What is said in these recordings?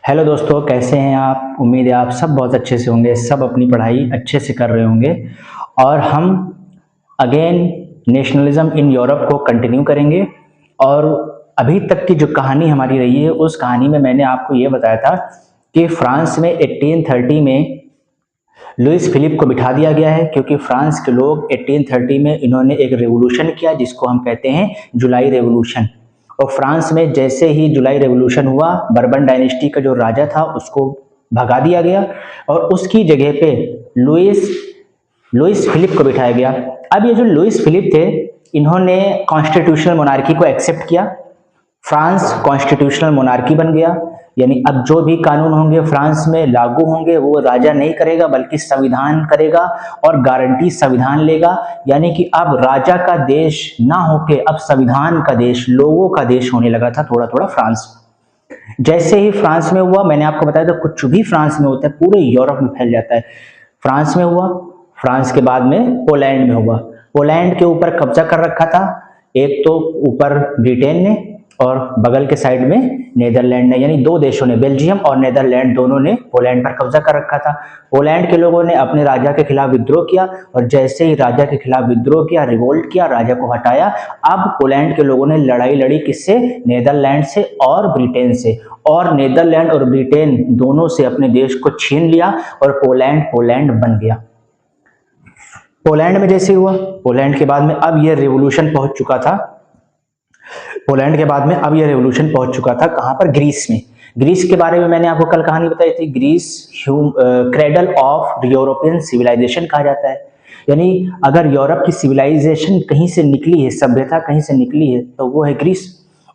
Hello दोस्तों, कैसे हैं आप। उम्मीद है आप सब बहुत अच्छे से होंगे, सब अपनी पढ़ाई अच्छे से कर रहे होंगे। और हम अगेन नेशनलिज्म इन यूरोप को कंटिन्यू करेंगे। और अभी तक की जो कहानी हमारी रही है, उस कहानी में मैंने आपको ये बताया था कि फ्रांस में 1830 में लुइस फिलिप को बिठा दिया गया है, क्योंकि फ्रांस के लोग 1830 में इन्होंने एक रेवोल्यूशन किया जिसको हम कहते हैं जुलाई रेवोल्यूशन। और फ्रांस में जैसे ही जुलाई रेवोल्यूशन हुआ, बर्बन डायनेस्टी का जो राजा था उसको भगा दिया गया और उसकी जगह पे लुइस लुइस फिलिप को बिठाया गया। अब ये जो लुइस फिलिप थे, इन्होंने कॉन्स्टिट्यूशनल मोनार्की को एक्सेप्ट किया। फ्रांस कॉन्स्टिट्यूशनल मोनार्की बन गया, यानी अब जो भी कानून होंगे फ्रांस में लागू होंगे वो राजा नहीं करेगा बल्कि संविधान करेगा और गारंटी संविधान लेगा। यानी कि अब राजा का देश ना होके अब संविधान का देश, लोगों का देश होने लगा था थोड़ा थोड़ा फ्रांस। जैसे ही फ्रांस में हुआ, मैंने आपको बताया था कुछ भी फ्रांस में होता है पूरे यूरोप में फैल जाता है। फ्रांस में हुआ, फ्रांस के बाद में पोलैंड में हुआ। पोलैंड के ऊपर कब्जा कर रखा था एक तो ऊपर ब्रिटेन ने और बगल के साइड में नेदरलैंड ने, यानी दो देशों ने, बेल्जियम और नेदरलैंड, दोनों ने पोलैंड पर कब्जा कर रखा था। पोलैंड के लोगों ने अपने राजा के खिलाफ विद्रोह किया और जैसे ही राजा के खिलाफ विद्रोह किया, रिवोल्ट किया, राजा को हटाया। अब पोलैंड के लोगों ने लड़ाई लड़ी किससे? नेदरलैंड से और ब्रिटेन से। और नेदरलैंड और ब्रिटेन दोनों से अपने देश को छीन लिया और पोलैंड पोलैंड बन गया। पोलैंड में जैसे हुआ, पोलैंड के बाद में अब यह रेवोल्यूशन पहुंच चुका था। पोलैंड के बाद में अब यह रेवोल्यूशन पहुंच चुका था कहां पर? ग्रीस में। ग्रीस के बारे में मैंने आपको कल कहानी बताई थी। Greece cradle of European civilization कहा जाता है। यानी अगर यूरोप की सिविलाइजेशन कहीं से निकली है, सभ्यता कहीं से निकली है, तो वो है ग्रीस।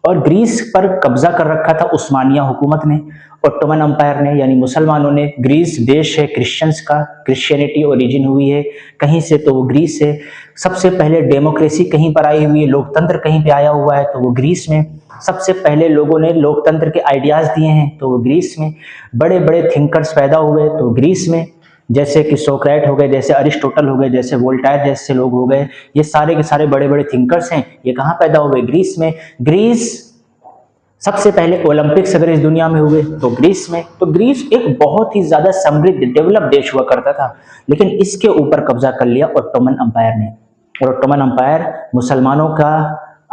और ग्रीस पर कब्जा कर रखा था उस्मानिया हुकूमत ने, ओटोमन अंपायर ने, यानी मुसलमानों ने। ग्रीस देश है क्रिश्चियंस का, क्रिश्चियनिटी ओरिजिन हुई है कहीं से, तो वो ग्रीस है। सबसे पहले डेमोक्रेसी कहीं पर आई हुई है, लोकतंत्र कहीं पे आया हुआ है, तो वो ग्रीस में। सबसे पहले लोगों ने लोकतंत्र के आइडियाज दिए हैं, तो वो ग्रीस में। बड़े बड़े थिंकर्स पैदा हुए, तो ग्रीस में, जैसे कि सोक्रेट हो गए, जैसे अरिस्टोटल हो गए, जैसे वोल्टायर जैसे लोग हो गए। ये सारे के सारे बड़े बड़े थिंकर्स हैं, ये कहाँ पैदा हुए? ग्रीस में। ग्रीस सबसे पहले ओलंपिक्स अगर इस दुनिया में हुए तो ग्रीस में। तो ग्रीस एक बहुत ही ज्यादा समृद्ध डेवलप देश हुआ करता था, लेकिन इसके ऊपर कब्जा कर लिया ओटोमन अंपायर ने। और ओटोमन अंपायर मुसलमानों का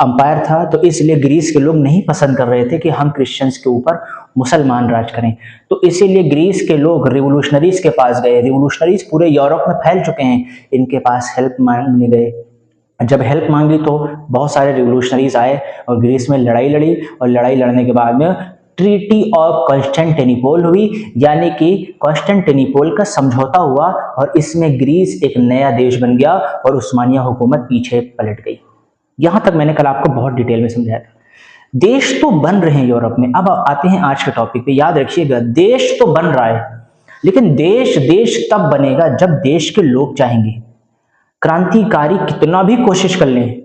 अंपायर था, तो इसलिए ग्रीस के लोग नहीं पसंद कर रहे थे कि हम क्रिश्चियंस के ऊपर मुसलमान राज करें। तो इसीलिए ग्रीस के लोग रिवोल्यूशनरीज के पास गए। रिवोल्यूशनरीज पूरे यूरोप में फैल चुके हैं, इनके पास हेल्प मांगने गए। जब हेल्प मांगी तो बहुत सारे रिवोल्यूशनरीज आए और ग्रीस में लड़ाई लड़ी, और लड़ाई लड़ने के बाद में ट्रीटी ऑफ कॉन्स्टेंटिनोपल हुई, यानी कि कॉन्स्टेंटिनोपल का समझौता हुआ और इसमें ग्रीस एक नया देश बन गया और उस्मानिया हुकूमत पीछे पलट गई। यहां तक मैंने कल आपको बहुत डिटेल में समझाया था। देश तो बन रहे हैं यूरोप में। अब आते हैं आज के टॉपिक पे। याद रखिएगा, देश तो बन रहा है, लेकिन देश देश तब बनेगा जब देश के लोग चाहेंगे। क्रांतिकारी कितना भी कोशिश कर लें,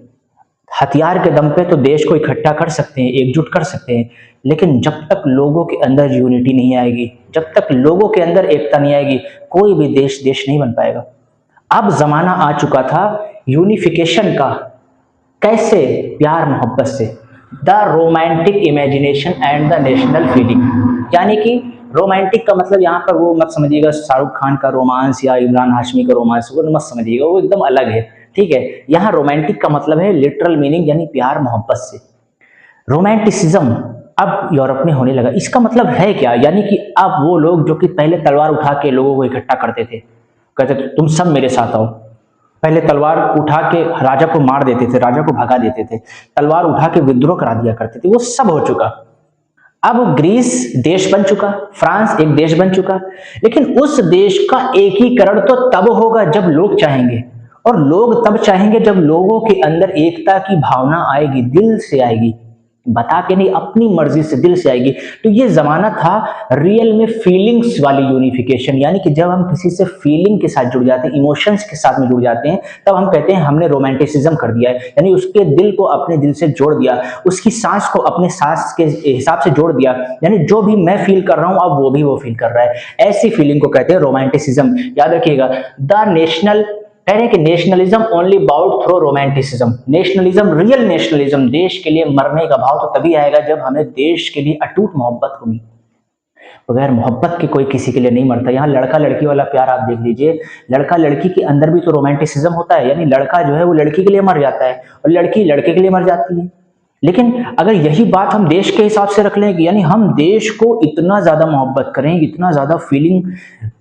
हथियार के दम पे तो देश को इकट्ठा कर सकते हैं, एकजुट कर सकते हैं, लेकिन जब तक लोगों के अंदर यूनिटी नहीं आएगी, जब तक लोगों के अंदर एकता नहीं आएगी, कोई भी देश देश नहीं बन पाएगा। अब जमाना आ चुका था यूनिफिकेशन का। कैसे? प्यार मोहब्बत से। The romantic imagination and the national feeling. यानी कि रोमांटिक का मतलब यहाँ पर वो मत समझिएगा शाहरुख खान का रोमांस या इमरान हाशमी का रोमांस, वो मत समझिएगा, वो एकदम अलग है, ठीक है। यहाँ रोमांटिक का मतलब है लिटरल मीनिंग, यानी प्यार मोहब्बत से। रोमांटिसिज्म अब यूरोप में होने लगा। इसका मतलब है क्या? यानी कि अब वो लोग जो कि पहले तलवार उठा के लोगों को इकट्ठा करते थे, कहते थे तुम सब मेरे साथ आओ, पहले तलवार उठा के राजा को मार देते थे, राजा को भगा देते थे, तलवार उठा के विद्रोह करा दिया करते थे, वो सब हो चुका। अब ग्रीस देश बन चुका, फ्रांस एक देश बन चुका, लेकिन उस देश का एकीकरण तो तब होगा जब लोग चाहेंगे, और लोग तब चाहेंगे जब लोगों के अंदर एकता की भावना आएगी, दिल से आएगी, बता के नहीं, अपनी मर्जी से, दिल से आएगी। तो ये जमाना था रियल में फीलिंग्स वाली यूनिफिकेशन, यानी कि जब हम किसी से फीलिंग के साथ जुड़ जाते हैं, इमोशंस के साथ में जुड़ जाते हैं, तब हम कहते हैं हमने रोमांटिसिज्म कर दिया है। यानी उसके दिल को अपने दिल से जोड़ दिया, उसकी सांस को अपने सांस के हिसाब से जोड़ दिया, यानी जो भी मैं फील कर रहा हूं अब वो भी वो फील कर रहा है। ऐसी फीलिंग को कहते हैं रोमांटिसिज्म। याद रखिएगा, द नेशनल कह रहे हैं कि nationalism only bought through romanticism. Nationalism, real nationalism, देश के लिए मरने का भाव तो तभी आएगा जब हमें देश के लिए अटूट मोहब्बत होगी। बगैर मोहब्बत के कोई किसी के लिए नहीं मरता। यहाँ लड़का लड़की वाला प्यार आप देख लीजिए, लड़का लड़की के अंदर भी तो रोमांटिसिज्म होता है, यानी लड़का जो है वो लड़की के लिए मर जाता है और लड़की लड़के के लिए मर जाती है। लेकिन अगर यही बात हम देश के हिसाब से रख लें कि यानी हम देश को इतना ज्यादा मोहब्बत करें, इतना ज्यादा फीलिंग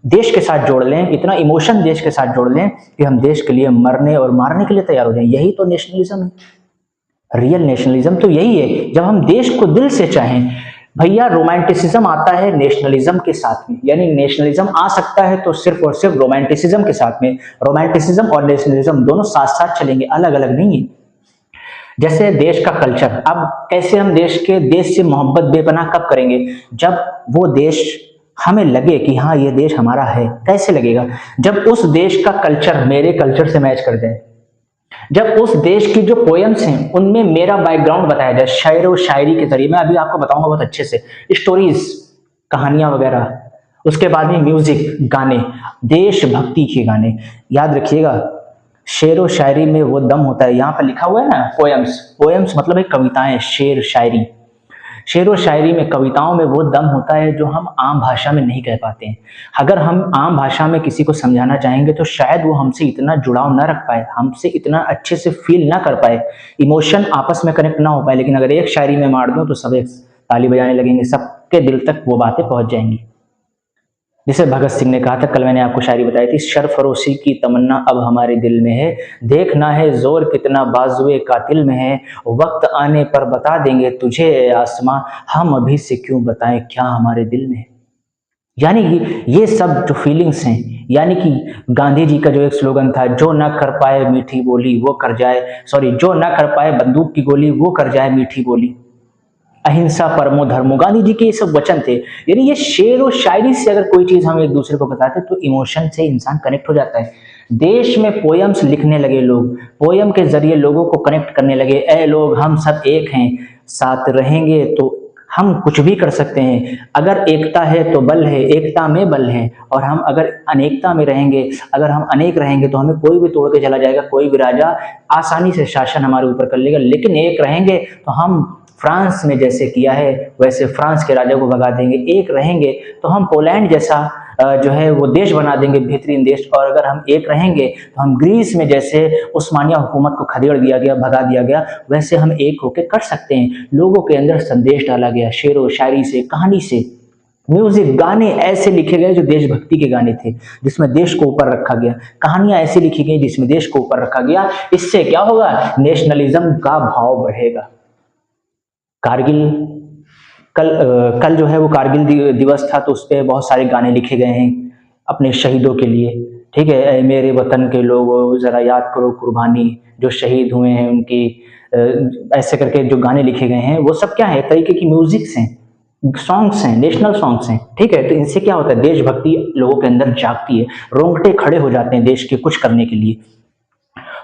देश के साथ जोड़ लें, इतना इमोशन देश के साथ जोड़ लें कि हम देश के लिए मरने और मारने के लिए तैयार हो जाएं, यही तो नेशनलिज्म है। रियल नेशनलिज्म तो यही है, जब हम देश को दिल से चाहें। भैया रोमांटिसिज्म आता है नेशनलिज्म के साथ में, यानी नेशनलिज्म आ सकता है तो सिर्फ और सिर्फ रोमांटिसिज्म के साथ में। रोमांटिसिज्म और नेशनलिज्म दोनों साथ साथ चलेंगे, अलग अलग नहीं है। जैसे देश का कल्चर, अब कैसे हम देश से मोहब्बत बेपनाह कब करेंगे? जब वो देश हमें लगे कि हाँ ये देश हमारा है। कैसे लगेगा? जब उस देश का कल्चर मेरे कल्चर से मैच कर जाए, जब उस देश की जो पोएम्स हैं उनमें मेरा बैकग्राउंड बताया जाए, शायर और शायरी के जरिए। मैं अभी आपको बताऊंगा बहुत अच्छे से, स्टोरीज, कहानियां वगैरह, उसके बाद में म्यूजिक, गाने, देशभक्ति के गाने। याद रखिएगा, शेर और शायरी में वो दम होता है। यहाँ पर लिखा हुआ है ना पोएम्स, पोएम्स मतलब है कविताएं, शेर शायरी। शेर और शायरी में, कविताओं में वो दम होता है जो हम आम भाषा में नहीं कह पाते हैं। अगर हम आम भाषा में किसी को समझाना चाहेंगे तो शायद वो हमसे इतना जुड़ाव ना रख पाए, हमसे इतना अच्छे से फील ना कर पाए, इमोशन आपस में कनेक्ट ना हो पाए। लेकिन अगर एक शायरी में मार दो तो सब एक ताली बजाने लगेंगे, सबके दिल तक वो बातें पहुंच जाएंगी। जैसे भगत सिंह ने कहा था, कल मैंने आपको शायरी बताई थी, सरफरोशी की तमन्ना अब हमारे दिल में है, देखना है जोर कितना बाजुए कातिल में है, वक्त आने पर बता देंगे तुझे ए आसमां, हम अभी से क्यों बताएं क्या हमारे दिल में है। यानी कि ये सब जो फीलिंग्स हैं, यानी कि गांधी जी का जो एक स्लोगन था, जो ना कर पाए मीठी बोली वो कर जाए, जो ना कर पाए बंदूक की गोली वो कर जाए मीठी बोली, अहिंसा परमो धर्मो, गांधी जी के ये सब वचन थे। यानी ये शेर और शायरी से अगर कोई चीज हम एक दूसरे को बताते तो इमोशन से इंसान कनेक्ट हो जाता है। देश में पोयम्स लिखने लगे लोग, पोयम के जरिए लोगों को कनेक्ट करने लगे। ए लोग हम सब एक हैं, साथ रहेंगे तो हम कुछ भी कर सकते हैं, अगर एकता है तो बल है, एकता में बल है, और हम अगर अनेकता में रहेंगे, अगर हम अनेक रहेंगे तो हमें कोई भी तोड़ के चला जाएगा, कोई भी राजा आसानी से शासन हमारे ऊपर कर लेगा। लेकिन एक रहेंगे तो हम फ्रांस में जैसे किया है वैसे फ्रांस के राजा को भगा देंगे। एक रहेंगे तो हम पोलैंड जैसा जो है वो देश बना देंगे, बेहतरीन देश। और अगर हम एक रहेंगे तो हम ग्रीस में जैसे उस्मानिया हुकूमत को खदेड़ दिया गया, भगा दिया गया, वैसे हम एक होकर कर सकते हैं। लोगों के अंदर संदेश डाला गया, शेर व शायरी से, कहानी से, म्यूजिक, गाने ऐसे लिखे गए जो देशभक्ति के गाने थे, जिसमें देश को ऊपर रखा गया। कहानियां ऐसी लिखी गई जिसमें देश को ऊपर रखा गया। इससे क्या होगा? नेशनलिज्म का भाव बढ़ेगा। कारगिल कल जो है वो कारगिल दिवस था, तो उस पर बहुत सारे गाने लिखे गए हैं अपने शहीदों के लिए। ठीक है, ऐ मेरे वतन के लोगों जरा याद करो कुर्बानी, जो शहीद हुए हैं उनकी, ऐसे करके जो गाने लिखे गए हैं वो सब क्या है? तरीके की म्यूजिक्स हैं, सॉन्ग्स हैं, नेशनल सॉन्ग्स हैं। ठीक है, तो इनसे क्या होता है? देशभक्ति लोगों के अंदर जागती है, रोंगटे खड़े हो जाते हैं देश के कुछ करने के लिए।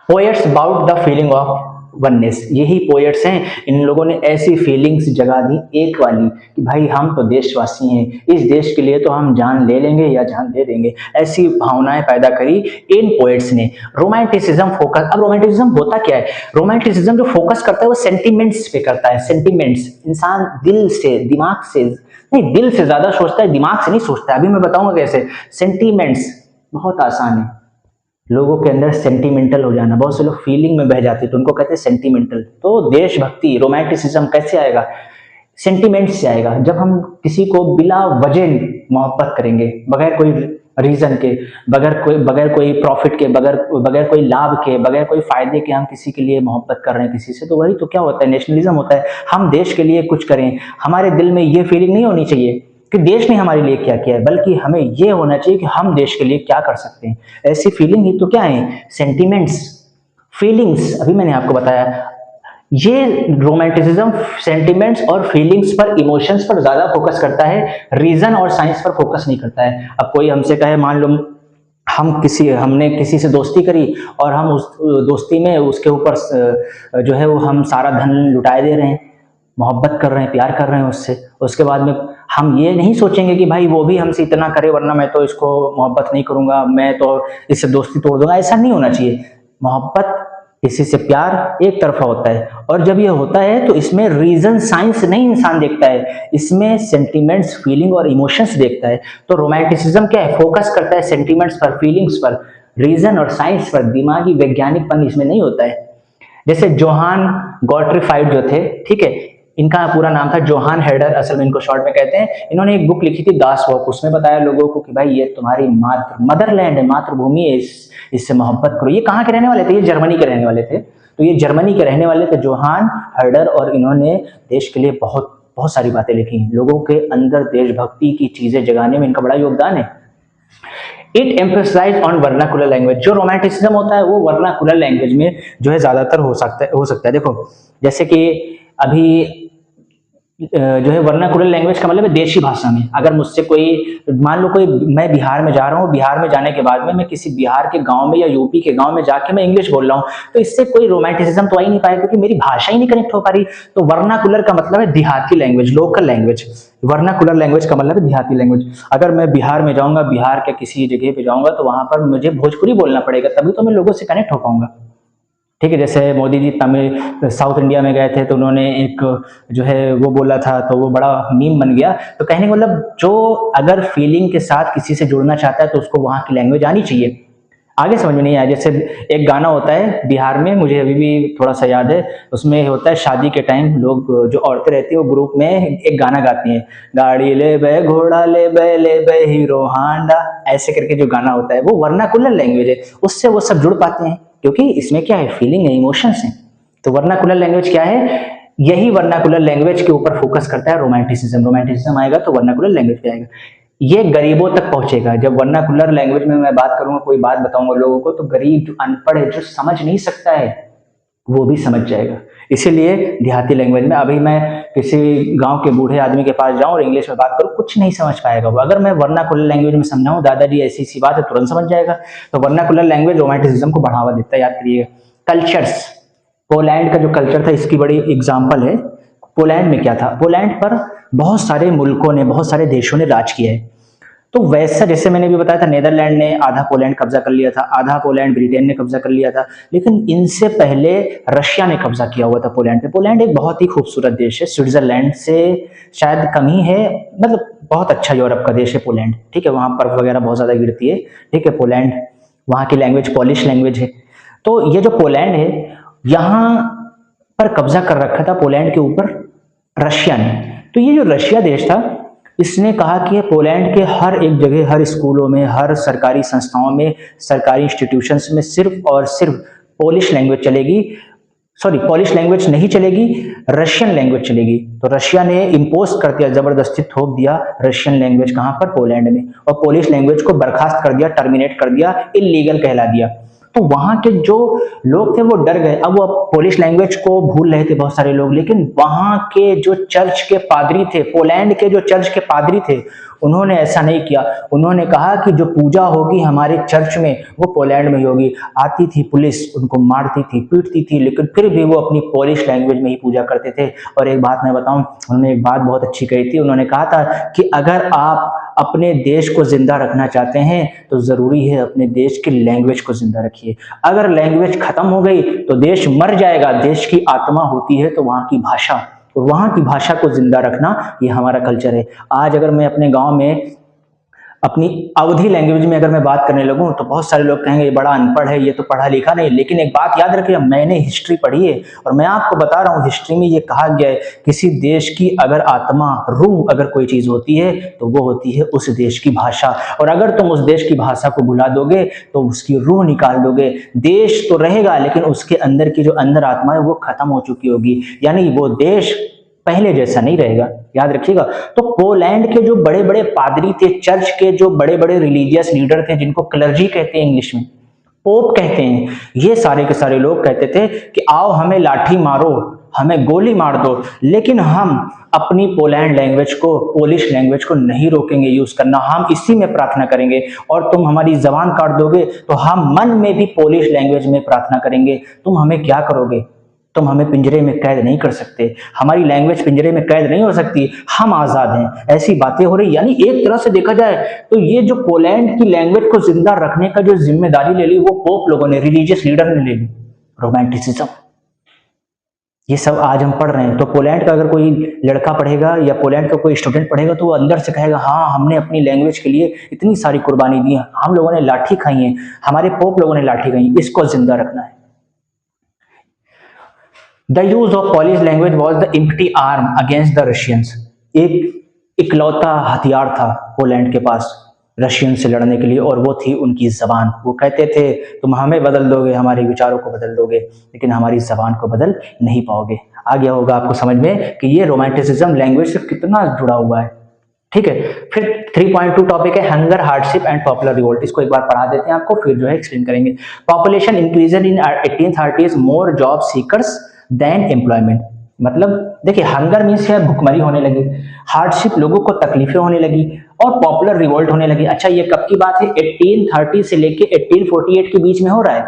Poets about the feeling of oneness, यही पोएट्स हैं, इन लोगों ने ऐसी फीलिंग्स जगा दी एक वाली कि भाई हम तो देशवासी हैं, इस देश के लिए तो हम जान ले लेंगे या जान दे देंगे। ऐसी भावनाएं पैदा करी इन पोएट्स ने। रोमांटिसिज्म फोकस, अब रोमांटिसिज्म होता क्या है? रोमांटिसिज्म जो फोकस करता है वो सेंटिमेंट्स पे करता है। सेंटिमेंट्स, इंसान दिल से, दिमाग से नहीं, दिल से ज्यादा सोचता है, दिमाग से नहीं सोचता है। अभी मैं बताऊंगा कैसे। सेंटिमेंट्स बहुत आसान है, लोगों के अंदर सेंटिमेंटल हो जाना। बहुत से लोग फीलिंग में बह जाते हैं तो उनको कहते हैं सेंटिमेंटल। तो देशभक्ति, रोमांटिसिज्म कैसे आएगा? सेंटिमेंट से आएगा। जब हम किसी को बिला वजह मोहब्बत करेंगे, बगैर कोई रीजन के, बगैर कोई प्रॉफिट के, बगैर कोई लाभ के, बगैर कोई फायदे के हम किसी के लिए मोहब्बत कर रहे हैं किसी से, तो वही तो क्या होता है? नेशनलिज्म होता है। हम देश के लिए कुछ करें, हमारे दिल में ये फीलिंग नहीं होनी चाहिए कि देश ने हमारे लिए क्या किया है, बल्कि हमें यह होना चाहिए कि हम देश के लिए क्या कर सकते हैं। ऐसी फीलिंग ही तो क्या है? Sentiments, feelings. अभी मैंने आपको बताया ये रोमांटिसिज्म सेंटिमेंट्स और फीलिंग्स पर, इमोशंस पर ज्यादा फोकस करता है, रीजन और साइंस पर फोकस नहीं करता है। अब कोई हमसे कहे, मान लो हमने किसी से दोस्ती करी और हम उस दोस्ती में उसके ऊपर जो है वो हम सारा धन लुटाए दे रहे हैं, मोहब्बत कर रहे हैं, प्यार कर रहे हैं उससे। उसके बाद में हम ये नहीं सोचेंगे कि भाई वो भी हमसे इतना करे वरना मैं तो इसको मोहब्बत नहीं करूंगा, मैं तो इससे दोस्ती तोड़ दूंगा। ऐसा नहीं होना चाहिए। मोहब्बत इसी से प्यार एक तरफा होता है, और जब ये होता है तो इसमें रीजन साइंस नहीं इंसान देखता है, इसमें सेंटिमेंट्स, फीलिंग और इमोशंस देखता है। तो रोमांटिसिज्म क्या है, फोकस करता है सेंटिमेंट्स पर, फीलिंग्स पर, रीजन और साइंस पर, दिमागी वैज्ञानिकपन इसमें नहीं होता है। जैसे जोहान गॉटफ्राइड जो थे, ठीक है, इनका पूरा नाम था जोहान हेडर, असल में इनको शॉर्ट में कहते हैं। इन्होंने एक बुक लिखी थी दास वॉक, उसमें बताया लोगों को कि भाई ये तुम्हारी मदरलैंड है, मातृभूमि है, इससे मोहब्बत करो। ये कहाँ के रहने वाले थे, ये जर्मनी के रहने वाले थे। तो ये जर्मनी के रहने वाले थे जोहान हर्डर, और इन्होंने देश के लिए बहुत बहुत सारी बातें लिखी। लोगों के अंदर देशभक्ति की चीजें जगाने में इनका बड़ा योगदान है। It emphasise on vernacular language, जो रोमांटिसिज्म होता है वो वर्नाकुलर लैंग्वेज में जो है ज्यादातर हो सकता है। देखो जैसे कि अभी जो है वर्नाकुलर लैंग्वेज का मतलब है देशी भाषा में। अगर मुझसे कोई, मान लो कोई, मैं बिहार में जा रहा हूँ, बिहार में जाने के बाद में मैं किसी बिहार के गांव में या यूपी के गांव में जाके मैं इंग्लिश बोल रहा हूँ, तो इससे कोई रोमांटिसिज्म तो आ ही नहीं पाएगा, क्योंकि मेरी भाषा ही नहीं कनेक्ट हो पा रही। तो वर्नाकुलर का मतलब है देहाती language, local language. Vernacular language का मतलब है देहाती लैंग्वेज। अगर मैं बिहार में जाऊंगा, बिहार के किसी जगह पे जाऊंगा, तो वहां पर मुझे भोजपुरी बोलना पड़ेगा, तभी तो मैं लोगों से कनेक्ट हो पाऊंगा। ठीक है, जैसे मोदी जी तमिल साउथ इंडिया में गए थे, तो उन्होंने एक जो है वो बोला था, तो वो बड़ा मीम बन गया। तो कहने का मतलब, जो अगर फीलिंग के साथ किसी से जुड़ना चाहता है तो उसको वहाँ की लैंग्वेज आनी चाहिए। आगे समझ में नहीं आया। जैसे एक गाना होता है बिहार में, मुझे अभी भी थोड़ा सा याद है, उसमें होता है शादी के टाइम लोग, जो औरतें रहती है वो ग्रुप में एक गाना गाती हैं, गाड़ी ले बे, घोड़ा ले बे, हीरो हांडा, ऐसे करके जो गाना होता है वो वर्नाकुलर लैंग्वेज है। उससे वो सब जुड़ पाते हैं, क्योंकि इसमें क्या है, फीलिंग है, इमोशंस है। तो वर्नाकुलर लैंग्वेज क्या है, यही वर्नाकुलर लैंग्वेज के ऊपर फोकस करता है रोमांटिसिज्म। रोमांटिसिज्म आएगा तो वर्नाकुलर लैंग्वेज पे आएगा, ये गरीबों तक पहुंचेगा। जब वर्नाकुलर लैंग्वेज में मैं बात करूंगा, कोई बात बताऊंगा लोगों को, तो गरीब जो अनपढ़ है, जो समझ नहीं सकता है, वो भी समझ जाएगा। इसीलिए देहाती लैंग्वेज में, अभी मैं किसी गांव के बूढ़े आदमी के पास जाऊं और इंग्लिश में बात करूं, कुछ नहीं समझ पाएगा वो। अगर मैं वर्नाकुलर लैंग्वेज में समझाऊं, दादाजी ऐसी सी बात है, तुरंत समझ जाएगा। तो वर्नाकुलर लैंग्वेज रोमांटिसिज्म को बढ़ावा देता है, याद करिएगा। कल्चर्स, पोलैंड का जो कल्चर था इसकी बड़ी एग्जाम्पल है। पोलैंड में क्या था, पोलैंड पर बहुत सारे मुल्कों ने, बहुत सारे देशों ने राज किया है। तो वैसा, जैसे मैंने भी बताया था, नेदरलैंड ने आधा पोलैंड कब्जा कर लिया था, आधा पोलैंड ब्रिटेन ने कब्जा कर लिया था, लेकिन इनसे पहले रशिया ने कब्जा किया हुआ था पोलैंड पे। पोलैंड एक बहुत ही खूबसूरत देश है, स्विट्जरलैंड से शायद कम ही है, मतलब बहुत अच्छा यूरोप का देश है पोलैंड। ठीक है, वहां बर्फ वगैरह बहुत ज्यादा गिरती है। ठीक है, पोलैंड, वहां की लैंग्वेज पॉलिश लैंग्वेज है। तो ये जो पोलैंड है, यहाँ पर कब्जा कर रखा था पोलैंड के ऊपर रशिया ने। तो ये जो रशिया देश था, इसने कहा कि पोलैंड के हर एक जगह, हर स्कूलों में, हर सरकारी संस्थाओं में, सरकारी इंस्टीट्यूशंस में सिर्फ और सिर्फ पोलिश लैंग्वेज चलेगी। सॉरी, पोलिश लैंग्वेज नहीं चलेगी, रशियन लैंग्वेज चलेगी। तो रशिया ने इम्पोज कर दिया, जबरदस्ती थोप दिया रशियन लैंग्वेज, कहां पर, पोलैंड में, और पोलिश लैंग्वेज को बर्खास्त कर दिया, टर्मिनेट कर दिया, इलीगल कहला दिया। तो वहां के जो लोग थे वो डर गए। अब वो पोलिश लैंग्वेज को भूल रहे थे बहुत सारे लोग, लेकिन वहां के जो चर्च के पादरी थे, पोलैंड के जो चर्च के पादरी थे, उन्होंने ऐसा नहीं किया। उन्होंने कहा कि जो पूजा होगी हमारे चर्च में वो पोलैंड में होगी। आती थी पुलिस, उनको मारती थी, पीटती थी, लेकिन फिर भी वो अपनी पोलिश लैंग्वेज में ही पूजा करते थे। और एक बात मैं बताऊं, उन्होंने एक बात बहुत अच्छी कही थी। उन्होंने कहा था कि अगर आप अपने देश को जिंदा रखना चाहते हैं तो जरूरी है अपने देश की लैंग्वेज को जिंदा रखिए। अगर लैंग्वेज खत्म हो गई तो देश मर जाएगा। देश की आत्मा होती है तो वहां की भाषा, तो वहां की भाषा को जिंदा रखना, ये हमारा कल्चर है। आज अगर मैं अपने गांव में अपनी अवधी लैंग्वेज में अगर मैं बात करने लगूं तो बहुत सारे लोग कहेंगे ये बड़ा अनपढ़ है, ये तो पढ़ा लिखा नहीं। लेकिन एक बात याद रखिए, मैंने हिस्ट्री पढ़ी है और मैं आपको बता रहा हूं, हिस्ट्री में ये कहा गया है, किसी देश की अगर आत्मा, रूह अगर कोई चीज होती है तो वो होती है उस देश की भाषा। और अगर तुम उस देश की भाषा को भुला दोगे तो उसकी रूह निकाल दोगे। देश तो रहेगा लेकिन उसके अंदर की जो अंदर आत्मा है वो खत्म हो चुकी होगी, यानी वो देश पहले जैसा नहीं रहेगा, याद रखिएगा। तो पोलैंड के जो बड़े बड़े पादरी थे, चर्च के जो बड़े बड़े रिलीजियस लीडर थे, जिनको क्लर्जी कहते हैं इंग्लिश में, पोप कहते हैं, ये सारे के सारे लोग कहते थे कि आओ हमें लाठी मारो, हमें गोली मार दो, लेकिन हम अपनी पोलैंड लैंग्वेज को, पोलिश लैंग्वेज को नहीं रोकेंगे यूज करना। हम इसी में प्रार्थना करेंगे और तुम हमारी जबान काट दोगे तो हम मन में भी पोलिश लैंग्वेज में प्रार्थना करेंगे। तुम हमें क्या करोगे, तुम हमें पिंजरे में कैद नहीं कर सकते, हमारी लैंग्वेज पिंजरे में कैद नहीं हो सकती, हम आजाद हैं। ऐसी बातें हो रही, यानी एक तरह से देखा जाए तो ये जो पोलैंड की लैंग्वेज को जिंदा रखने का जो जिम्मेदारी ले ली वो पोप लोगों ने, रिलीजियस लीडर ने ले ली। रोमांटिसिज्म, ये सब आज हम पढ़ रहे हैं। तो पोलैंड का अगर कोई लड़का पढ़ेगा या पोलैंड का कोई स्टूडेंट पढ़ेगा तो वो अंदर से कहेगा हाँ, हमने अपनी लैंग्वेज के लिए इतनी सारी कुर्बानी दी है, हम लोगों ने लाठी खाई है, हमारे पोप लोगों ने लाठी खाई, इसको जिंदा रखना है। The use of Polish language was the empty arm against the Russians, एक इकलौता हथियार था पोलैंड के पास रशियन से लड़ने के लिए, और वो थी उनकी जबान। वो कहते थे तुम हमें बदल दोगे, हमारे विचारों को बदल दोगे, लेकिन हमारी जबान को बदल नहीं पाओगे। आ गया होगा आपको समझ में कि ये रोमांटिसिज्म लैंग्वेज से कितना जुड़ा हुआ है। ठीक है, फिर 3.2 टॉपिक है hunger, hardship and popular revolt. इसको एक बार पढ़ा देते हैं आपको, फिर जो है एक्सप्लेन करेंगे। Population increased in 1830s, more job seekers then employment. मतलब देखिए, हंगर मीन्स है भुखमरी होने लगी, हार्डशिप लोगों को तकलीफें होने लगी, और पॉपुलर रिवोल्ट होने लगी। अच्छा, ये कब की बात है? 1830 से लेके 1848 के बीच में हो रहा है।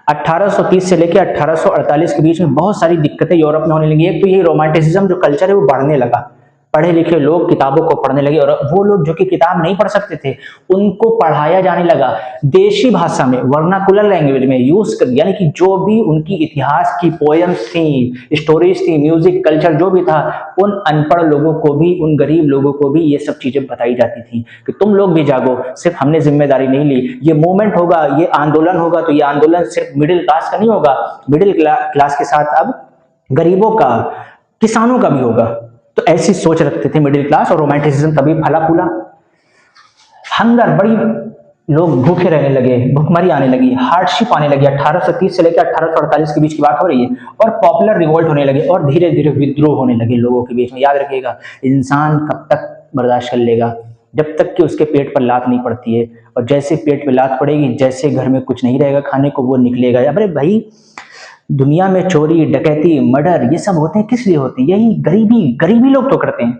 1830 से लेके 1848 के बीच में बहुत सारी दिक्कतें यूरोप में होने लगी। एक तो ये रोमांटिसिज्म जो कल्चर है वो बढ़ने लगा, पढ़े लिखे लोग किताबों को पढ़ने लगे, और वो लोग जो कि किताब नहीं पढ़ सकते थे उनको पढ़ाया जाने लगा देशी भाषा में, वर्नाकुलर लैंग्वेज में यूज कर, यानी कि जो भी उनकी इतिहास की पोएम्स थी, स्टोरीज थी, म्यूजिक कल्चर जो भी था, उन अनपढ़ लोगों को भी, उन गरीब लोगों को भी ये सब चीजें बताई जाती थी कि तुम लोग भी जागो, सिर्फ हमने जिम्मेदारी नहीं ली, ये मूवमेंट होगा, ये आंदोलन होगा, तो ये आंदोलन सिर्फ मिडिल क्लास का नहीं होगा, मिडिल क्लास के साथ अब गरीबों का, किसानों का भी होगा। तो ऐसी सोच रखते थे मिडिल क्लास, और रोमांटिसिज्म तभी फला फूला। हंगर, बड़ी लोग भूखे रहने लगे, भुखमरी आने लगी, हार्डशिप आने लगी, 1830 से लेकर 1848 के बीच की बात हो रही है, और पॉपुलर रिवोल्ट होने लगे, और धीरे धीरे विद्रोह होने लगे लोगों के बीच में। याद रखिएगा, इंसान कब तक बर्दाश्त कर लेगा? जब तक कि उसके पेट पर लात नहीं पड़ती है, और जैसे पेट पर लात पड़ेगी, जैसे घर में कुछ नहीं रहेगा खाने को, वो निकलेगा। अरे भाई, दुनिया में चोरी, डकैती, मर्डर, ये सब होते हैं किस लिए होते हैं? यही गरीबी लोग तो करते हैं।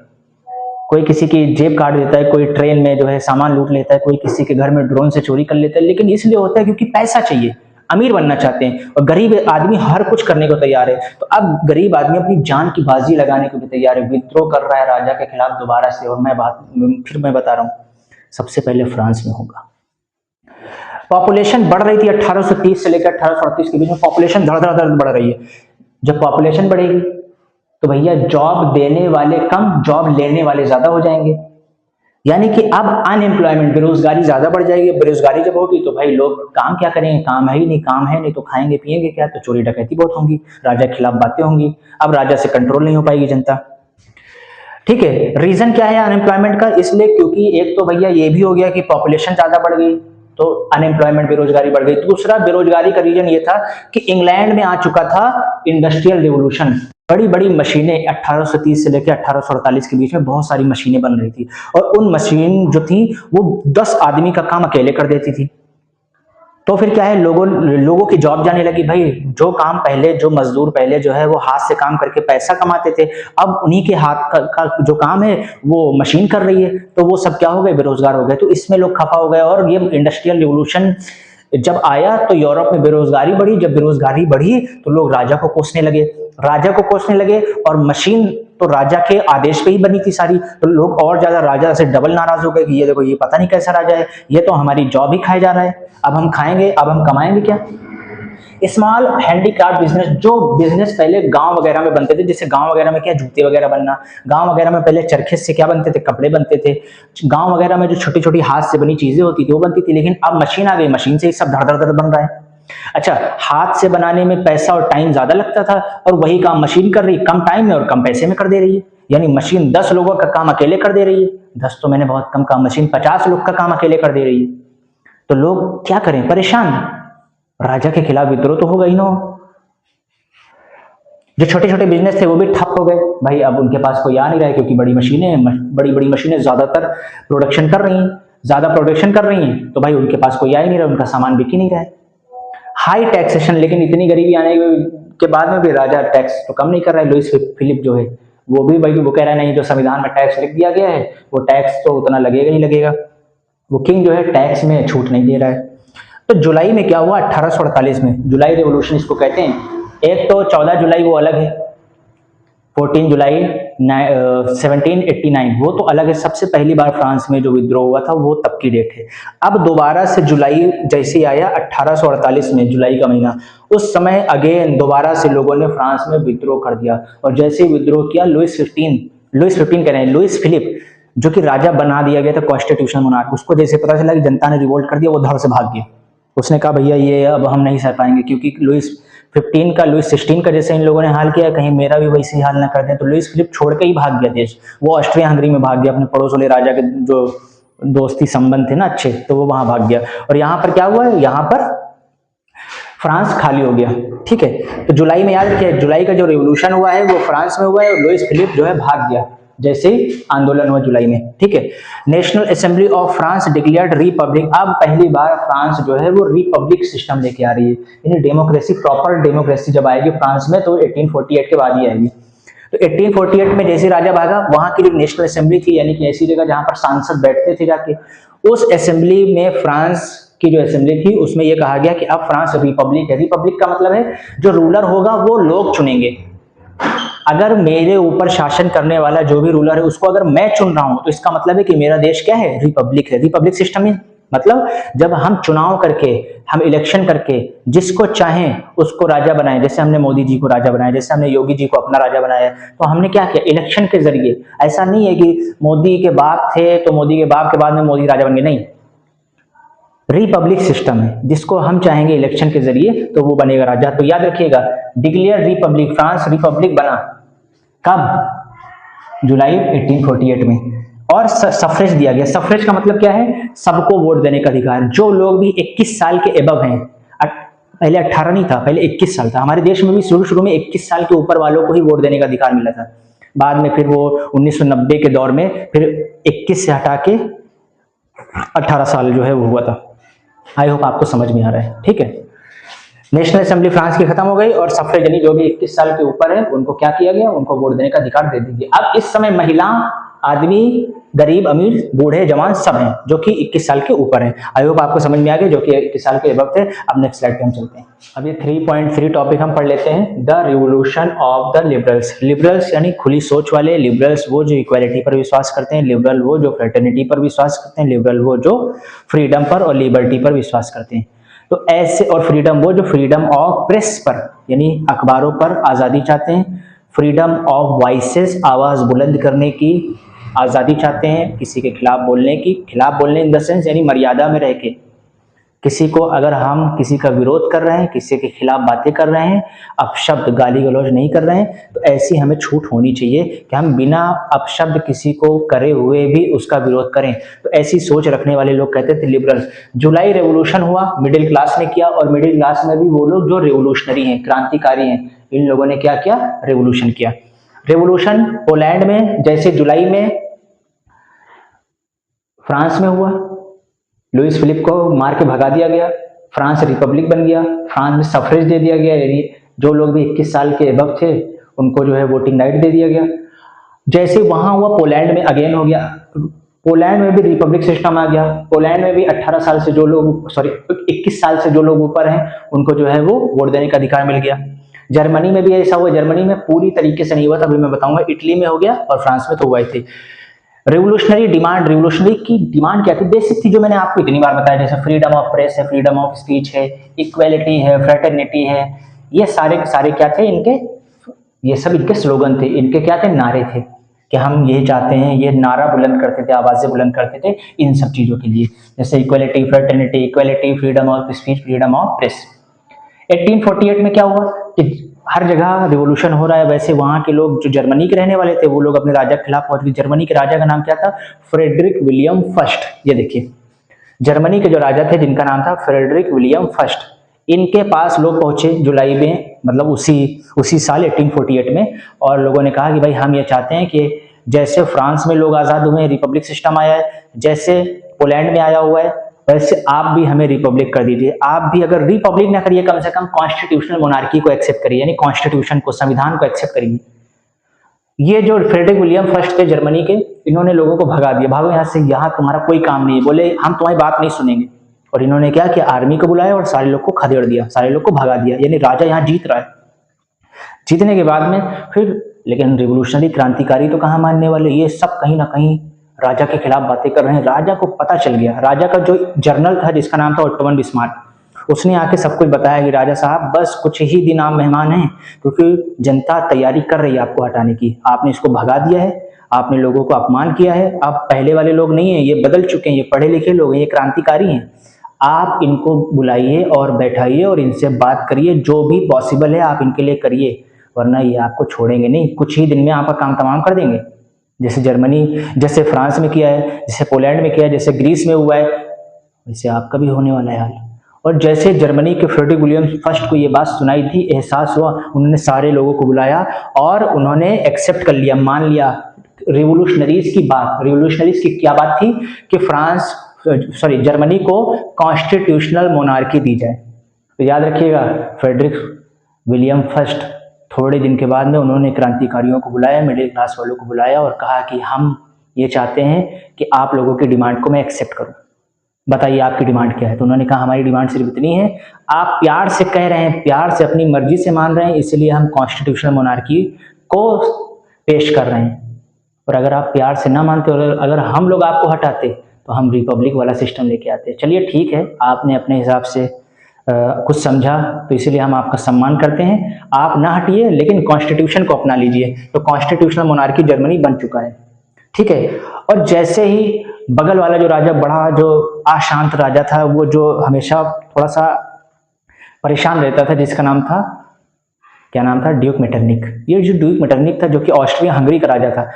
कोई किसी की जेब काट देता है, कोई ट्रेन में जो है सामान लूट लेता है, कोई किसी के घर में ड्रोन से चोरी कर लेता है, लेकिन इसलिए होता है क्योंकि पैसा चाहिए, अमीर बनना चाहते हैं, और गरीब आदमी हर कुछ करने को तैयार है। तो अब गरीब आदमी अपनी जान की बाजी लगाने को भी तैयार है, विद्रोह कर रहा है राजा के खिलाफ दोबारा से। और मैं बता रहा हूँ, सबसे पहले फ्रांस में होगा। पॉपुलेशन बढ़ रही थी 1830 से लेकर 1838 के बीच में, पॉपुलेशन धड़ बढ़ रही है। जब पॉपुलेशन बढ़ेगी तो भैया जॉब देने वाले कम, जॉब लेने वाले ज्यादा हो जाएंगे, यानी कि अब अनएम्प्लॉयमेंट, बेरोजगारी ज्यादा बढ़ जाएगी। बेरोजगारी जब होगी तो भाई लोग काम क्या करेंगे? काम है ही नहीं, काम है नहीं तो खाएंगे पिएंगे क्या? तो चोरी डकैती बहुत होंगी, राजा के खिलाफ बातें होंगी, अब राजा से कंट्रोल नहीं हो पाएगी जनता। ठीक है, रीजन क्या है अनएम्प्लॉयमेंट का? इसलिए क्योंकि एक तो भैया ये भी हो गया कि पॉपुलेशन ज्यादा बढ़ गई तो अनएम्प्लॉयमेंट, बेरोजगारी बढ़ गई। दूसरा बेरोजगारी का रीजन ये था कि इंग्लैंड में आ चुका था इंडस्ट्रियल रिवोल्यूशन, बड़ी बड़ी मशीनें 1830 से लेकर 1848 के बीच में बहुत सारी मशीनें बन रही थी, और उन मशीन जो थी वो 10 आदमी का काम अकेले कर देती थी। तो फिर क्या है, लोगों की जॉब जाने लगी। भाई जो काम पहले, जो मजदूर पहले जो है वो हाथ से काम करके पैसा कमाते थे, अब उन्हीं के हाथ का जो काम है वो मशीन कर रही है, तो वो सब क्या हो गए? बेरोजगार हो गए। तो इसमें लोग खफा हो गए, और ये इंडस्ट्रियल रिवोल्यूशन जब आया तो यूरोप में बेरोजगारी बढ़ी। जब बेरोजगारी बढ़ी तो लोग राजा को कोसने लगे, और मशीन तो राजा के आदेश पे ही बनी थी सारी, तो लोग और ज्यादा राजा से डबल नाराज हो गए कि ये देखो, ये पता नहीं कैसा राजा है, ये तो हमारी जॉब ही खाए जा रहा है, अब हम खाएंगे, अब हम कमाएंगे क्या? स्मॉल हैंडीक्राफ्ट बिजनेस, जो बिजनेस पहले गांव वगैरह में बनते थे, जैसे गांव वगैरह में क्या, जूते वगैरह बनना, गांव वगैरह में पहले चरखे से क्या बनते थे? कपड़े बनते थे। गांव वगैरह में जो छोटी छोटी हाथ से बनी चीजें होती थी वो बनती थी, लेकिन अब मशीन आ गई, मशीन से ही सब धड़ बन रहा है। अच्छा, हाथ से बनाने में पैसा और टाइम ज्यादा लगता था, और वही काम मशीन कर रही, कम टाइम में और कम पैसे में कर दे रही है। यानी मशीन 10 लोगों का काम अकेले कर दे रही है, 10 तो मैंने बहुत कम कहा, मशीन 50 लोग का काम अकेले कर दे रही है। तो लोग क्या करें? परेशान, राजा के खिलाफ विद्रोह तो होगा ही ना। जो छोटे छोटे बिजनेस थे वो भी ठप हो गए। भाई अब उनके पास कोई आ नहीं रहा है, क्योंकि बड़ी बड़ी मशीनें ज्यादातर प्रोडक्शन कर रही हैं, ज्यादा प्रोडक्शन कर रही हैं, तो भाई उनके पास कोई आ ही नहीं रहा, उनका सामान बिक ही नहीं रहा है। हाई टैक्सेशन, लेकिन इतनी गरीबी आने के बाद में भी राजा टैक्स तो कम नहीं कर रहा है। लुईस फिलिप जो है वो भी भाई वो कह रहा है नहीं, जो संविधान में टैक्स लिख दिया गया है वो टैक्स तो उतना लगेगा ही लगेगा। वो किंग जो है टैक्स में छूट नहीं दे रहा है। तो जुलाई में क्या हुआ? 1848 में जुलाई रेवोल्यूशन इसको कहते हैं। एक तो 14 जुलाई वो अलग है, 14 जुलाई 1789, वो तो अलग है, सबसे पहली बार फ्रांस में जो विद्रोह हुआ था वो तब की डेट है। अब दोबारा से जुलाई जैसे ही आया 1848 में, जुलाई का महीना, उस समय अगेन दोबारा से लोगों ने फ्रांस में विद्रोह कर दिया। और जैसे ही विद्रोह किया, लुइस 15 कह रहे हैं, लुइस फिलिप, जो कि राजा बना दिया गया था कॉन्स्टिट्यूशन मोनार्क, उसको जैसे पता चला कि जनता ने रिवोल्ट कर दिया, वो धड़ से भाग गया। उसने कहा भैया ये अब हम नहीं सह पाएंगे, क्योंकि लुइस 16 का जैसे इन लोगों ने हाल किया, कहीं मेरा भी वैसे ही हाल ना कर दें। तो लुइस फिलिप छोड़ के ही भाग गया देश, वो ऑस्ट्रिया हंगरी में भाग गया, अपने पड़ोस वाले राजा के जो दोस्ती संबंध थे ना अच्छे, तो वो वहां भाग गया। और यहाँ पर क्या हुआ है, यहाँ पर फ्रांस खाली हो गया। ठीक है, तो जुलाई में याद रखिए, जुलाई का जो रिवोल्यूशन हुआ है वो फ्रांस में हुआ है, और लुइस फिलिप जो है भाग गया जैसे ही आंदोलन हुआ जुलाई में। ठीक है, national assembly of France declared Republic. अब पहली बार फ्रांस जो है वो रिपब्लिक सिस्टम लेके आ रही है, यानी डेमोक्रेसी, प्रॉपर डेमोक्रेसी जब आएगी फ्रांस में तो 1848 के बाद ही आएगी। तो 1848 में जैसे राजा भागा, वहां की जो नेशनल असेंबली थी, यानी कि ऐसी जगह जहां पर सांसद बैठते थे जाके, उस असेंबली में, फ्रांस की जो असेंबली थी उसमें यह कहा गया कि अब फ्रांस रिपब्लिक है। रिपब्लिक का मतलब है जो रूलर होगा वो लोग चुनेंगे। अगर मेरे ऊपर शासन करने वाला जो भी रूलर है उसको अगर मैं चुन रहा हूं, तो इसका मतलब है कि मेरा देश क्या है, रिपब्लिक है। रिपब्लिक सिस्टम में मतलब जब हम चुनाव करके, हम इलेक्शन करके जिसको चाहें उसको राजा बनाए, जैसे हमने मोदी जी को राजा बनाया, जैसे हमने योगी जी को अपना राजा बनाया, तो हमने क्या किया, इलेक्शन के जरिए। ऐसा नहीं है कि मोदी के बाप थे तो मोदी के बाप के बाद में मोदी राजा बन गए, नहीं। रिपब्लिक सिस्टम है, जिसको हम चाहेंगे इलेक्शन के जरिए तो वो बनेगा राजा। तो याद रखिएगा, डिक्लेयर रिपब्लिक, फ्रांस रिपब्लिक बना कब, जुलाई 1848 में। और सफरेज दिया गया। सफरेज का मतलब क्या है, सबको वोट देने का अधिकार। जो लोग भी 21 साल के एबव हैं, पहले 18 नहीं था, पहले 21 साल था। हमारे देश में भी शुरू में 21 साल के ऊपर वालों को ही वोट देने का अधिकार मिला था। बाद में फिर वो 1990 के दौर में फिर 21 से हटा के 18 साल जो है वो हुआ था। आई होप आपको समझ में आ रहा है। ठीक है, नेशनल असेंबली फ्रांस की खत्म हो गई, और सफरेज यानी जो भी 21 साल के ऊपर है उनको क्या किया गया, उनको वोट देने का अधिकार दे दीजिए। अब इस समय महिला, आदमी, गरीब, अमीर, बूढ़े, जवान सब हैं जो कि 21 साल के ऊपर हैं। आई होप आपको समझ में आ गया, जो कि 21 साल के अबव थे। अब नेक्स्ट स्लाइड पे हम चलते हैं। अब ये 3.3 टॉपिक हम पढ़ लेते हैं। The revolution of the liberals. Liberals यानी खुली सोच वाले, लिबरल्स वो जो इक्वालिटी पर विश्वास करते हैं, लिबरल वो जो फ्रेटर्निटी पर विश्वास करते हैं, लिबरल वो जो फ्रीडम पर और लिबर्टी पर विश्वास करते हैं। तो ऐसे, और फ्रीडम वो जो फ्रीडम ऑफ प्रेस पर यानी अखबारों पर आज़ादी चाहते हैं, फ्रीडम ऑफ वॉइसेस आवाज़ बुलंद करने की आज़ादी चाहते हैं, किसी के खिलाफ बोलने की, खिलाफ बोलने इन द सेंस यानी मर्यादा में रह के, किसी को अगर हम किसी का विरोध कर रहे हैं, किसी के खिलाफ बातें कर रहे हैं, अपशब्द गाली गलौज नहीं कर रहे हैं, तो ऐसी हमें छूट होनी चाहिए कि हम बिना अपशब्द किसी को करे हुए भी उसका विरोध करें। तो ऐसी सोच रखने वाले लोग कहते थे लिबरल्स। जुलाई रेवोल्यूशन हुआ, मिडिल क्लास ने किया, और मिडिल क्लास में भी वो लोग जो रेवोल्यूशनरी हैं, क्रांतिकारी हैं, इन लोगों ने क्या किया, रेवोल्यूशन किया। रेवोल्यूशन पोलैंड में जैसे जुलाई में फ्रांस में हुआ, लुइस फिलिप को मार के भगा दिया गया, फ्रांस रिपब्लिक बन गया, फ्रांस में सफरेज दे दिया गया, यानी जो लोग भी 21 साल के अबव थे उनको जो है वोटिंग राइट दे दिया गया। जैसे वहां हुआ पोलैंड में अगेन हो गया, पोलैंड में भी रिपब्लिक सिस्टम आ गया। पोलैंड में भी 18 साल से जो लोग, सॉरी 21 साल से जो लोग ऊपर हैं उनको जो है वो वोट देने का अधिकार मिल गया। जर्मनी में भी ऐसा हुआ, जर्मनी में पूरी तरीके से नहीं हुआ था, अभी मैं बताऊंगा। इटली में हो गया और फ्रांस में तो हुआ ही थी। रेवोल्यूशनरी डिमांड, रेवोल्यूशनरी की डिमांड क्या थी, बेसिक थी, जो मैंने आपको इतनी बार बताया, जैसे फ्रीडम ऑफ प्रेस है, फ्रीडम ऑफ स्पीच है, इक्वालिटी है, फ्रेटर्निटी है, ये सारे के सारे क्या थे इनके, ये सब इनके स्लोगन थे, इनके क्या थे, नारे थे कि हम ये चाहते हैं, ये नारा बुलंद करते थे, आवाजें बुलंद करते थे इन सब चीजों के लिए, जैसे equality, fraternity, equality, freedom of speech, freedom of press. 1848 में क्या हुआ कि हर जगह रिवोल्यूशन हो रहा है, वैसे वहां के लोग जो जर्मनी के रहने वाले थे वो लोग अपने राजा के खिलाफ पहुंच गए। जर्मनी के राजा का नाम क्या था, फ्रेडरिक विलियम फर्स्ट। ये देखिए, जर्मनी के जो राजा थे जिनका नाम था फ्रेडरिक विलियम फर्स्ट, इनके पास लोग पहुंचे जुलाई में, मतलब उसी साल 1848 में, और लोगों ने कहा कि भाई हम ये चाहते हैं कि जैसे फ्रांस में लोग आजाद हुए, रिपब्लिक सिस्टम आया है, जैसे पोलैंड में आया हुआ है, वैसे आप भी हमें रिपब्लिक कर दीजिए। आप भी अगर रिपब्लिक ना करिए, कम से कम कॉन्स्टिट्यूशनल मोनार्की को एक्सेप्ट करिए, यानी कॉन्स्टिट्यूशन को, संविधान को एक्सेप्ट करिए। ये जो फ्रेडरिक विलियम फर्स्ट थे जर्मनी के, इन्होंने लोगों को भगा दिया, भागो यहाँ से, यहाँ तुम्हारा कोई काम नहीं है, बोले हम तुम्हारी बात नहीं सुनेंगे। और इन्होंने क्या किया, आर्मी को बुलाया और सारे लोग को खदेड़ दिया, सारे लोग को भगा दिया, यानी राजा यहाँ जीत रहा है। जीतने के बाद में फिर लेकिन रिवोल्यूशनरी क्रांतिकारी तो कहाँ मानने वाले, ये सब कहीं ना कहीं राजा के खिलाफ बातें कर रहे हैं। राजा को पता चल गया, राजा का जो जर्नल था जिसका नाम था ओटोमन बिस्मार्क, उसने आके सब कुछ बताया कि राजा साहब बस कुछ ही दिन आप मेहमान हैं, क्योंकि जनता तैयारी कर रही है आपको हटाने की। आपने इसको भगा दिया है, आपने लोगों को अपमान किया है। आप पहले वाले लोग नहीं हैं, ये बदल चुके हैं, ये पढ़े लिखे लोग हैं, ये क्रांतिकारी हैं। आप इनको बुलाइए और बैठाइए और इनसे बात करिए, जो भी पॉसिबल है आप इनके लिए करिए, वरना ये आपको छोड़ेंगे नहीं। कुछ ही दिन में आपका काम तमाम कर देंगे। जैसे जर्मनी, जैसे फ्रांस में किया है, जैसे पोलैंड में किया है, जैसे ग्रीस में हुआ है, वैसे आपका भी होने वाला है हाल। और जैसे जर्मनी के फ्रेडरिक विलियम फर्स्ट को ये बात सुनाई थी, एहसास हुआ, उन्होंने सारे लोगों को बुलाया और उन्होंने एक्सेप्ट कर लिया, मान लिया रिवोल्यूशनरीज की बात। रिवोल्यूशनरीज की क्या बात थी कि जर्मनी को कॉन्स्टिट्यूशनल मोनार्की दी जाए। तो याद रखिएगा, फ्रेडरिक विलियम फर्स्ट थोड़े दिन के बाद में उन्होंने क्रांतिकारियों को बुलाया, मिडिल क्लास वालों को बुलाया और कहा कि हम ये चाहते हैं कि आप लोगों की डिमांड को मैं एक्सेप्ट करूं, बताइए आपकी डिमांड क्या है। तो उन्होंने कहा हमारी डिमांड सिर्फ इतनी है, आप प्यार से कह रहे हैं, प्यार से अपनी मर्जी से मान रहे हैं, इसलिए हम कॉन्स्टिट्यूशनल मोनार्की को पेश कर रहे हैं। और अगर आप प्यार से ना मानते और अगर हम लोग आपको हटाते तो हम रिपब्लिक वाला सिस्टम लेके आते। चलिए ठीक है, आपने अपने हिसाब से कुछ समझा, तो इसीलिए हम आपका सम्मान करते हैं। आप ना हटिए लेकिन कॉन्स्टिट्यूशन को अपना लीजिए। तो कॉन्स्टिट्यूशनल मोनार्की जर्मनी बन चुका है, ठीक है। और जैसे ही बगल वाला जो राजा, बड़ा जो अशांत राजा था, वो जो हमेशा थोड़ा सा परेशान रहता था, जिसका नाम था, क्या नाम था, ड्यूक मेटरनिक। ये जो ड्यूक मेटरनिक था, जो कि ऑस्ट्रिया हंगरी का राजा था,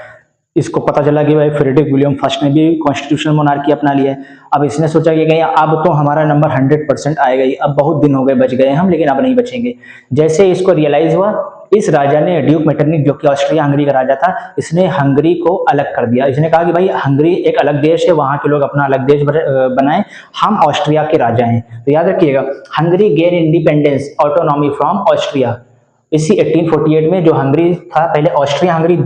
इसको पता चला कि भाई फ्रेडरिक विलियम फर्स्ट ने भी कॉन्स्टिट्यूशनल मोनार्की अपना लिया है। अब इसने सोचा कि कहीं अब तो हमारा नंबर 100% आएगा ही, अब बहुत दिन हो गए बच गए हम, लेकिन अब नहीं बचेंगे। जैसे इसको रियलाइज हुआ, इस राजा ने, ड्यूक मेटरनिक जो कि ऑस्ट्रिया हंगरी का राजा था, इसने हंगरी को अलग कर दिया। इसने कहा कि भाई हंगरी एक अलग देश है, वहां के लोग अपना अलग देश बनाएं, हम ऑस्ट्रिया के राजा हैं। तो याद रखिएगा, Hungary gain independence autonomy from Austria. इसी 1848 में जो हंगरी था, पहले ऑस्ट्रिया हंगरी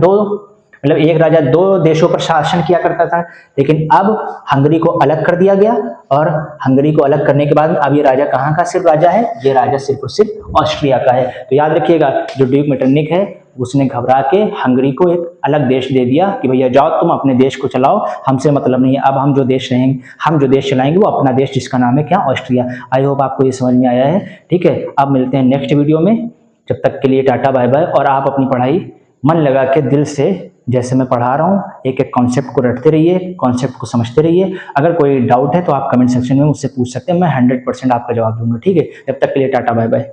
मतलब एक राजा दो देशों पर शासन किया करता था, लेकिन अब हंगरी को अलग कर दिया गया। और हंगरी को अलग करने के बाद अब ये राजा कहाँ का सिर्फ राजा है, ये राजा सिर्फ और सिर्फ ऑस्ट्रिया का है। तो याद रखिएगा, जो ड्यूक मेटरनिक है उसने घबरा के हंगरी को एक अलग देश दे दिया कि भैया जाओ तुम अपने देश को चलाओ, हमसे मतलब नहीं है। अब हम जो देश रहेंगे, हम जो देश चलाएंगे वो अपना देश, जिसका नाम है क्या, ऑस्ट्रिया। आई होप आपको ये समझ में आया है, ठीक है। अब मिलते हैं नेक्स्ट वीडियो में, जब तक के लिए टाटा बाय बाय। और आप अपनी पढ़ाई मन लगा के दिल से, जैसे मैं पढ़ा रहा हूँ, एक एक कॉन्सेप्ट को रटते रहिए, कॉन्सेप्ट को समझते रहिए। अगर कोई डाउट है तो आप कमेंट सेक्शन में मुझसे पूछ सकते हैं, मैं 100% आपका जवाब दूंगा, ठीक है। जब तक के लिए टाटा बाय बाय।